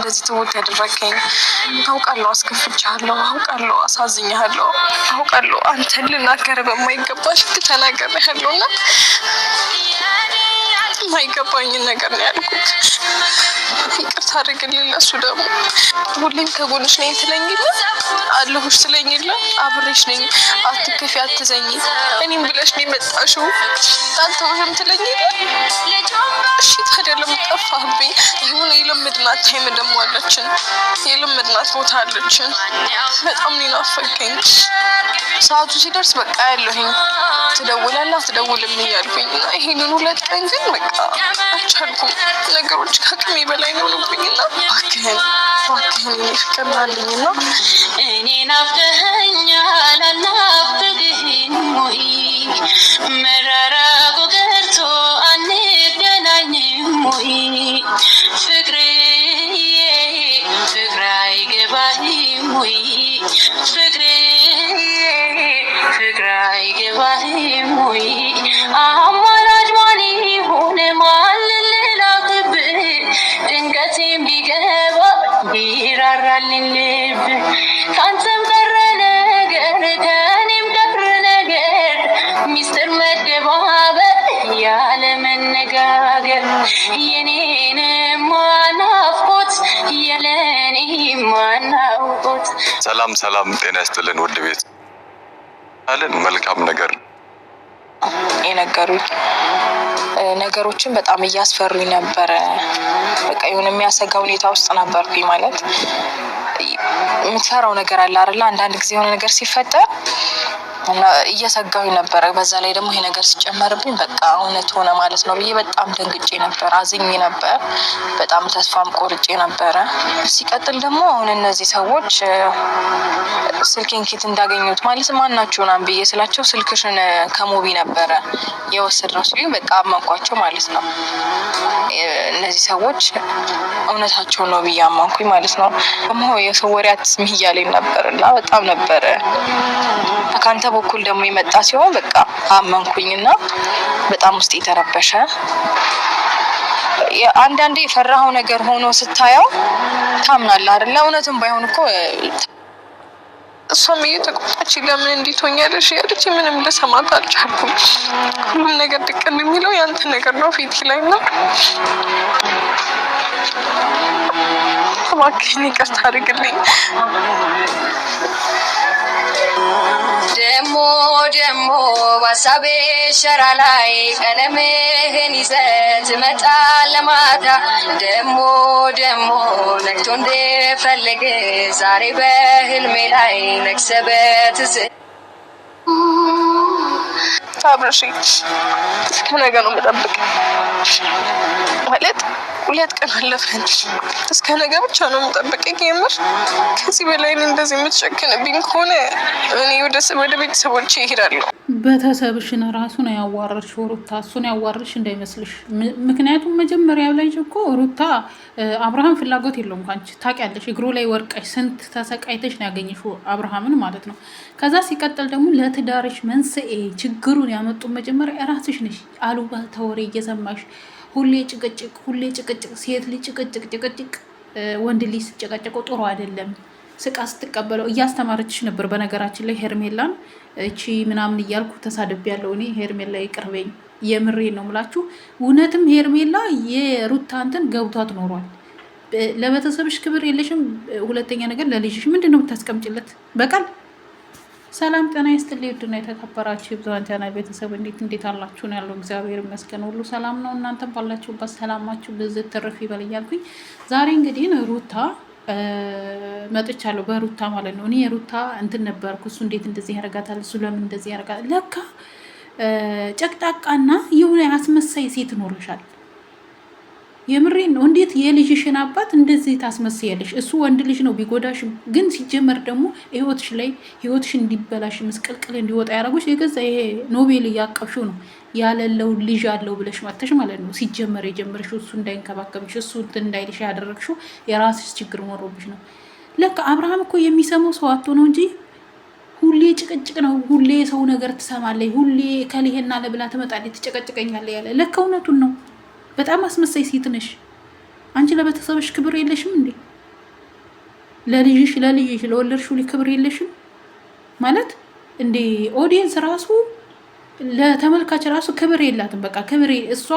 እንደዚህ ትውት ያደረከኝ አውቃለሁ። አስከፍቻለሁ፣ አውቃለሁ። አሳዝኛለሁ፣ አውቃለሁ። አንተን ልናገር በማይገባሽ ተናግሬያለሁና የማይገባኝን ነገር ነው ያልኩት። ይቅርታ አድርግልኝ። ለሱ ደግሞ ሁሌም ከጎንሽ ነኝ ትለኝለ አለሁሽ ትለኝለ አብሬሽ ነኝ አትከፊ አትዘኝ እኔም ብለሽ ነው የመጣሽው አልተውሽም ትለኝለ። እሺ ታዲያ ለምን ጠፋህብኝ? ይሁን የለመድናት ታይም ደግሞ አለችን፣ የለመድናት ቦታ አለችን። በጣም ነው ናፈቀኝ። ሰዓቱ ሲደርስ በቃ ያለሁኝ ትደውላለህ አትደውልም እያልኩኝ እና ይሄንን 2 ቀን ግን በቃ አልቻልኩም። ነገሮች ከአቅሜ በላይ ነው ሆነብኝና እባክህን ፍቅር አለኝና እኔ ናፍቀኸኛል አልናፍቅህም ወይ መራራቁ ቀርቶ አንገናኝም ወይ ፍቅሬ ፍቅር አይገባህም ወይ ፍቅሬ ፍቅር አይገባህም ወይ አማራጭ ማን ይሁን ማን ልላክብህ ድንገቴም ቢገባ ይራራልኝ ልብ ካንተም ቀረ ነገር ከእኔም ቀረ ነገር ሚስጥር መደባበር ያለ መነጋገር የኔንም ናፍቆት የለኔም ናፍቆት። ሰላም ጤና ይስጥልን ውድ ቤት አለን መልካም ነገር የነገሩኝ ነገሮችን በጣም እያስፈሩኝ ነበረ። በቃ የሆነ የሚያሰጋ ሁኔታ ውስጥ ነበርኩኝ። ማለት የምትፈራው ነገር አለ አይደል? አንዳንድ ጊዜ የሆነ ነገር ሲፈጠር እና እየሰጋሁኝ ነበረ። በዛ ላይ ደግሞ ይሄ ነገር ሲጨመርብኝ በቃ እውነት ሆነ ማለት ነው ብዬ በጣም ደንግጬ ነበር፣ አዝኜ ነበር፣ በጣም ተስፋም ቆርጬ ነበረ። ሲቀጥል ደግሞ አሁን እነዚህ ሰዎች ስልኬን ኬት እንዳገኙት ማለት ማናችሁና ብዬ ስላቸው ስልክሽን ከሞቢ ነበረ የወሰድነው ሲሉኝ በቃ አመንኳቸው ማለት ነው። እነዚህ ሰዎች እውነታቸው ነው ብዬ አመንኩኝ ማለት ነው። ደግሞ የሰው ወሬ አትስሚ እያለኝ ነበርና በጣም ነበረ ከአንተ በኩል ደግሞ የመጣ ሲሆን በቃ አመንኩኝና በጣም ውስጥ የተረበሸ። አንዳንዴ የፈራኸው ነገር ሆኖ ስታየው ታምናለህ አይደል? እውነትም ባይሆን እኮ እሷም እየተቆጣች ለምን እንዴት ሆኛለሽ ያለች ምንም ልሰማት አልቻልኩም። ሁሉም ነገር ድቅን የሚለው ያንተ ነገር ነው ፊት ላይ ነው። እባክህን ይቅርታ አድርግልኝ። ደሞ ባሳቤ ሸራ ላይ ቀለምህን ይዘህ ትመጣለህ ማታ። ደሞ ነግቶ እንደፈለገ ዛሬ በህልሜ ላይ ነግሰበት አብረሽ እስከ ነገ ነው የምጠብቅ ማለት 2 ቀን አለፈን። እስከ ነገ ብቻ ነው የምጠብቀኝ። የምር ከዚህ በላይ እንደዚህ የምትጨክንብኝ ከሆነ እኔ ወደ ቤተሰቦቼ እሄዳለሁ። ቤተሰብሽን ራሱን ያዋረድሽው ሩታ፣ እሱን ያዋረድሽ እንዳይመስልሽ። ምክንያቱም መጀመሪያ ላይ እኮ ሩታ አብርሃም ፍላጎት የለውም ካንቺ ታውቂያለሽ። እግሩ ላይ ወርቀሽ ስንት ተሰቃይተሽ ነው ያገኘሽው አብርሃምን ማለት ነው። ከዛ ሲቀጥል ደግሞ ለትዳርሽ መንስኤ ችግሩን ያመጡ መጀመሪያ ራስሽ ነሽ። አሉባልታ ወሬ እየሰማሽ ሁሌ ጭቅጭቅ፣ ሴት ልጅ ጭቅጭቅ፣ ወንድ ልጅ ሲጨቃጨቀው ጥሩ አይደለም። ስቃ ስትቀበለው እያስተማረችሽ ነበር። በነገራችን ላይ ሄርሜላን እቺ ምናምን እያልኩ ተሳድቤያለሁ እኔ። ሄርሜላ ይቅርበኝ፣ የምሬ ነው የምላችሁ። እውነትም ሄርሜላ የሩታ እንትን ገብቷት ኖሯል። ለቤተሰብሽ ክብር የለሽም። ሁለተኛ ነገር ለልጅሽ ምንድን ነው የምታስቀምጭለት በቃል? ሰላም ጤና ይስጥልኝ። ውድና የተከበራችሁ የብዙኃን ቻናል ቤተሰብ እንዴት አላችሁ? ነው ያለው። እግዚአብሔር ይመስገን ሁሉ ሰላም ነው። እናንተም ባላችሁበት ሰላማችሁ ብዝት ትርፍ ይበል እያልኩኝ ዛሬ እንግዲህ ሩታ መጥቻለሁ። በሩታ ማለት ነው። እኔ የሩታ እንትን ነበርኩ። እሱ እንዴት እንደዚህ ያረጋታል? እሱ ለምን እንደዚህ ያረጋታል? ለካ ጨቅጣቃና የሆነ አስመሳይ ሴት ኖርሻል። የምሬን ነው። እንዴት የልጅሽን አባት እንደዚህ ታስመስያለሽ? እሱ ወንድ ልጅ ነው ቢጎዳሽ፣ ግን ሲጀመር ደግሞ ህይወትሽ እንዲበላሽ ምስቅልቅል እንዲወጣ ያደረጉሽ የገዛ ይሄ ኖቤል እያቀፍሽው ነው ያለለው ልጅ አለው ብለሽ መተሽ ማለት ነው። ሲጀመር የጀመርሽው እሱ እንዳይንከባከብሽ እሱ እንዳይልሽ ያደረግሽው የራስሽ ችግር ኖሮብሽ ነው። ለካ አብርሃም እኮ የሚሰማው ሰው አጥቶ ነው እንጂ ሁሌ ጭቅጭቅ ነው። ሁሌ ሰው ነገር ትሰማለች። ሁሌ ከሊሄና ለብላ ትመጣለች ትጨቀጭቀኛለች ያለ ለካ እውነቱን ነው። በጣም አስመሳይ ሴት ነሽ አንቺ። ለቤተሰብሽ ክብር የለሽም እንዴ? ለልጅሽ ለወለድሽው ክብር የለሽም ማለት እንዴ? ኦዲየንስ ራሱ ለተመልካች ራሱ ክብር የላትም። በቃ ክብር እሷ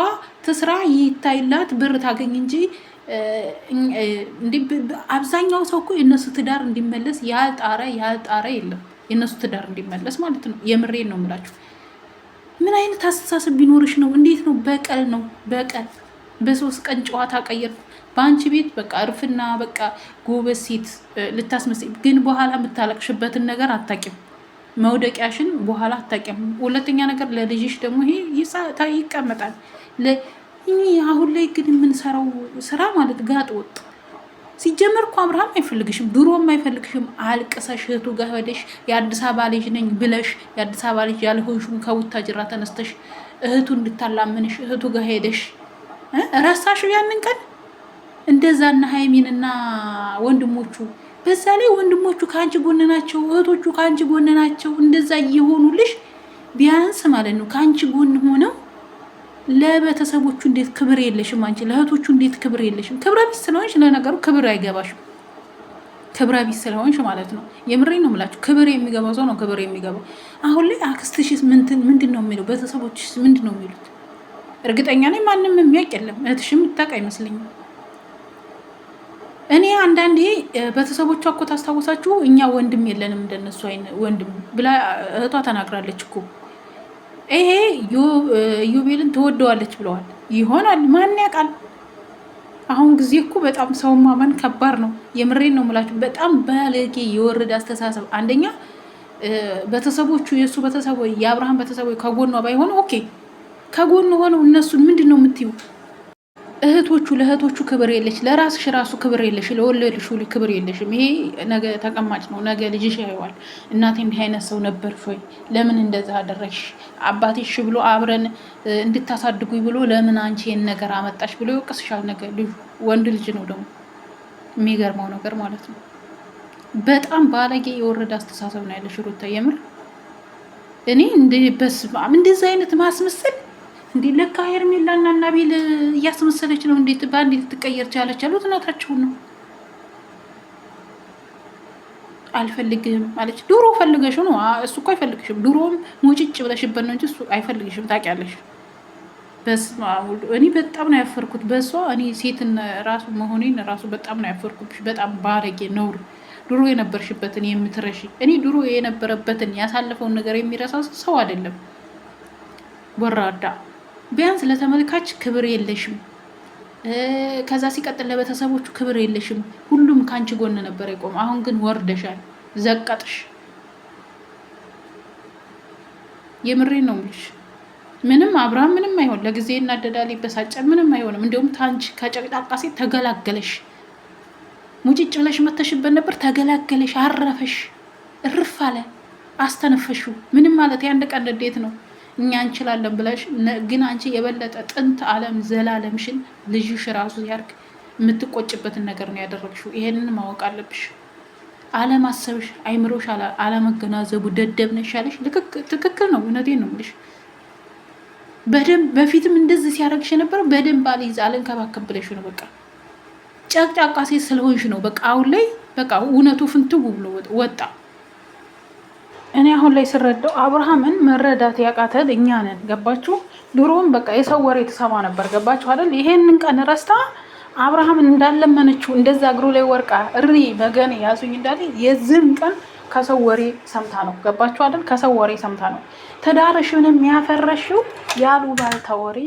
ትስራ ይታይላት ብር ታገኝ እንጂ አብዛኛው ሰው እኮ የእነሱ ትዳር እንዲመለስ ያልጣረ የለም። የእነሱ ትዳር እንዲመለስ ማለት ነው። የምሬን ነው የምላችሁ። ምን አይነት አስተሳሰብ ቢኖርሽ ነው? እንዴት ነው? በቀል ነው በቀል። በ3 ቀን ጨዋታ ቀየር በአንቺ ቤት በቃ እርፍና በቃ ጎበዝ ሴት ልታስመስል፣ ግን በኋላ የምታለቅሽበትን ነገር አታቂም። መውደቂያሽን በኋላ አታቂም። ሁለተኛ ነገር ለልጅሽ ደግሞ ይሄ ይቀመጣል። አሁን ላይ ግን የምንሰራው ስራ ማለት ጋጥ ወጥ። ሲጀመር እኮ አብርሃም አይፈልግሽም፣ ድሮም አይፈልግሽም። አልቅሰሽ እህቱ ጋር ሄደሽ የአዲስ አበባ ልጅ ነኝ ብለሽ የአዲስ አበባ ልጅ ያልሆንሽውን ከቡታጅራ ተነስተሽ እህቱ እንድታላምንሽ እህቱ ጋር ሄደሽ ረሳሽው ያንን ቀን። እንደዛና ሀይሚንና ወንድሞቹ፣ በዛ ላይ ወንድሞቹ ከአንቺ ጎን ናቸው፣ እህቶቹ ከአንቺ ጎን ናቸው። እንደዛ እየሆኑልሽ ቢያንስ ማለት ነው ከአንቺ ጎን ሆነው ለቤተሰቦቹ እንዴት ክብር የለሽም? አንቺ ለእህቶቹ እንዴት ክብር የለሽም? ክብረ ቢስ ስለሆንሽ፣ ለነገሩ ክብር አይገባሽም። ክብረ ቢስ ስለሆንሽ ማለት ነው። የምሬን ነው የምላችሁ። ክብር የሚገባው ሰው ነው ክብር የሚገባው። አሁን ላይ አክስትሽስ ምንድን ነው የሚለው? ቤተሰቦችስ ምንድን ነው የሚሉት? እርግጠኛ ነኝ ማንም የሚያውቅ የለም። እህትሽም የምታውቅ አይመስለኝም። እኔ አንዳንዴ ቤተሰቦቿ እኮ ታስታውሳችሁ፣ እኛ ወንድም የለንም እንደነሱ አይነት ወንድም ብላ እህቷ ተናግራለች እኮ። ይሄ ዩቤልን ትወደዋለች ብለዋል ይሆናል፣ ማን ያውቃል? አሁን ጊዜ እኮ በጣም ሰው ማመን ከባድ ነው። የምሬን ነው የምላችሁ። በጣም ባለጌ የወረደ አስተሳሰብ። አንደኛ ቤተሰቦቹ የእሱ ቤተሰብ ወይ የአብርሃም ቤተሰብ ወይ ከጎኗ ባይሆኑ ኦኬ፣ ከጎኑ ሆነው እነሱን ምንድን ነው የምትዩ? ለእህቶቹ ክብር የለሽ፣ ለራስሽ ራሱ ክብር የለሽ፣ ለወለድሽ ክብር የለሽም። ይሄ ነገ ተቀማጭ ነው። ነገ ልጅሽ ያየዋል። እናቴ እንዲህ አይነት ሰው ነበርሽ ወይ? ለምን እንደዛ አደረግሽ? አባቴሽ ብሎ አብረን እንድታሳድጉኝ ብሎ ለምን አንቺ ይሄን ነገር አመጣሽ ብሎ ይወቅስሻል። ነገ ልጁ ወንድ ልጅ ነው ደግሞ። የሚገርመው ነገር ማለት ነው በጣም ባለጌ የወረደ አስተሳሰብ ነው ያለሽ ሩታ። የምር እኔ እንደዚህ አይነት ማስመሰል እንዴ! ለካ ሄርሜላና አቤል እያስመሰለች ነው። እንዴት በአንድ ልትቀየር ቻለች? ያሉት እናታችሁን ነው። አልፈልግህም አለች። ድሮ ፈልገሽው ነው። እሱ እኮ አይፈልግሽም። ድሮም ሙጭጭ ብለሽበት ነው እንጂ እሱ አይፈልግሽም። ታውቂያለሽ። እኔ በጣም ነው ያፈርኩት በሷ። እኔ ሴትን ራሱ መሆኔን ራሱ በጣም ነው ያፈርኩብሽ። በጣም ባለጌ ነውር። ድሮ የነበርሽበትን የምትረሺ። እኔ ድሮ የነበረበትን ያሳለፈውን ነገር የሚረሳ ሰው አይደለም። ወራዳ ቢያንስ ለተመልካች ክብር የለሽም። ከዛ ሲቀጥል ለቤተሰቦቹ ክብር የለሽም። ሁሉም ከአንቺ ጎን ነበር የቆመ። አሁን ግን ወርደሻል፣ ዘቀጥሽ። የምሬን ነው የምልሽ። ምንም አብርሃም ምንም አይሆን፣ ለጊዜ እናደዳል፣ ይበሳጫል፣ ምንም አይሆንም። እንዲሁም ታንቺ ከጨቅጣቃ ሴት ተገላገለሽ። ሙጭጭ ብለሽ መተሽበት ነበር፣ ተገላገለሽ፣ አረፈሽ፣ እርፍ አለ፣ አስተነፈሹ። ምንም ማለት የአንድ ቀን እንዴት ነው እኛ እንችላለን ብለሽ፣ ግን አንቺ የበለጠ ጥንት ዓለም ዘላለምሽን ልጅሽ ራሱ ያርግ የምትቆጭበትን ነገር ነው ያደረግሽው። ይሄንን ማወቅ አለብሽ። አለማሰብሽ፣ አይምሮሽ አለመገናዘቡ፣ ደደብ ነሽ ያለሽ ትክክል ነው። እውነቴን ነው የምልሽ። በደንብ በፊትም እንደዚህ ሲያደርግሽ የነበረው በደንብ አልይዝ አልንከባከብ ብለሽ ነው። በቃ ጨቅጫቃ ሴት ስለሆንሽ ነው። በቃ አሁን ላይ በቃ እውነቱ ፍንትው ብሎ ወጣ። እኔ አሁን ላይ ስረዳው አብርሃምን መረዳት ያቃተን እኛ ነን። ገባችሁ? ድሮም በቃ የሰው ወሬ ተሰማ ነበር። ገባችሁ አይደል? ይሄንን ቀን ረስታ አብርሃምን እንዳለመነችው እንደዛ እግሩ ላይ ወርቃ እሪ በገኔ ያዙኝ እንዳለ የዝን ቀን ከሰው ወሬ ሰምታ ነው። ገባችሁ አይደል? ከሰው ወሬ ሰምታ ነው። ትዳርሽንም ያፈረሽው ያሉ ባልታ ወሬ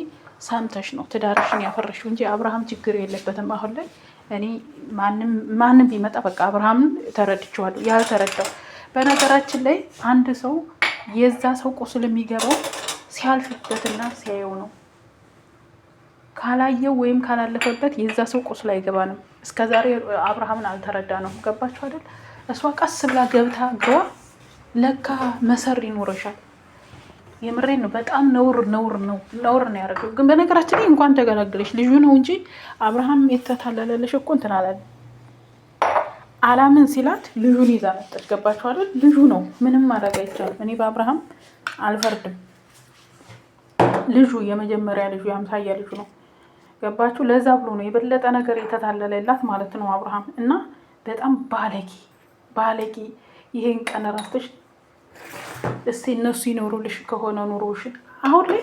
ሰምተሽ ነው ትዳርሽን ያፈረሽው እንጂ አብርሃም ችግር የለበትም። አሁን ላይ እኔ ማንም ቢመጣ በቃ አብርሃምን ተረድቼዋለሁ። ያልተረዳው በነገራችን ላይ አንድ ሰው የዛ ሰው ቁስል የሚገባው ሲያልፍበትና ሲያየው ነው። ካላየው ወይም ካላለፈበት የዛ ሰው ቁስል አይገባንም። እስከዛሬ አብርሃምን አልተረዳ ነው። ገባችሁ አይደል? እሷ ቀስ ብላ ገብታ ግባ ለካ መሰር ይኖረሻል። የምሬን ነው። በጣም ነውር ነው ያደረገው። ግን በነገራችን ላይ እንኳን ተገላገለሽ ልጁ ነው እንጂ አብርሃም የተታለለልሽ እኮ እንትን አላለ አላምን ሲላት ልጁን ይዛ መጣች። ገባችሁ አይደል? ልጁ ነው፣ ምንም ማድረግ አይቻልም። እኔ በአብርሃም አልፈርድም። ልጁ የመጀመሪያ ልጁ የአምሳያ ልጁ ነው። ገባችሁ? ለዛ ብሎ ነው የበለጠ ነገር የተታለለላት ማለት ነው አብርሃም። እና በጣም ባለጌ። ይሄን ቀን ረስተሽ እስቲ እነሱ ይኖሩልሽ ከሆነ ኑሮሽን አሁን ላይ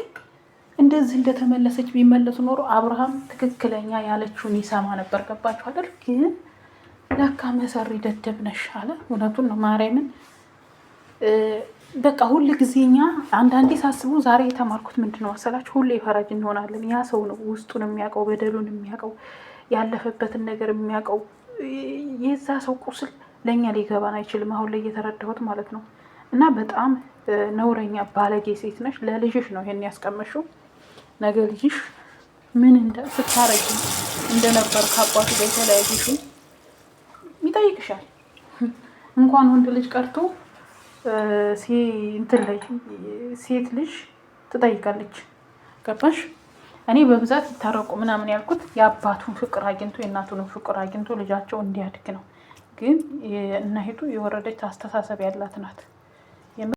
እንደዚህ እንደተመለሰች ቢመለሱ ኖሮ አብርሃም ትክክለኛ ያለችውን ይሰማ ነበር። ገባችሁ አይደል? ግን ለካ መሰሪ ደደብ ነሽ አለ። እውነቱን ነው ማርያምን። በቃ ሁል ጊዜኛ አንዳንዴ ሳስቡ ዛሬ የተማርኩት ምንድን ነው መሰላችሁ? ሁሌ ፈራጅ እንሆናለን። ያ ሰው ነው ውስጡን የሚያውቀው፣ በደሉን የሚያውቀው፣ ያለፈበትን ነገር የሚያውቀው። የዛ ሰው ቁስል ለእኛ ሊገባን አይችልም። አሁን ላይ እየተረዳሁት ማለት ነው። እና በጣም ነውረኛ ባለጌ ሴት ነሽ። ለልጅሽ ነው ይሄን ያስቀመሽው። ነገ ልጅሽ ምን ስታረጊ እንደነበር ከአባቱ ጋር የተለያዩሽ ይጠይቅሻል። እንኳን ወንድ ልጅ ቀርቶ ሴት ልጅ ትጠይቃለች። ገባሽ? እኔ በብዛት ይታረቁ ምናምን ያልኩት የአባቱን ፍቅር አግኝቶ የእናቱን ፍቅር አግኝቶ ልጃቸው እንዲያድግ ነው። ግን እናሂቱ የወረደች አስተሳሰብ ያላት ናት።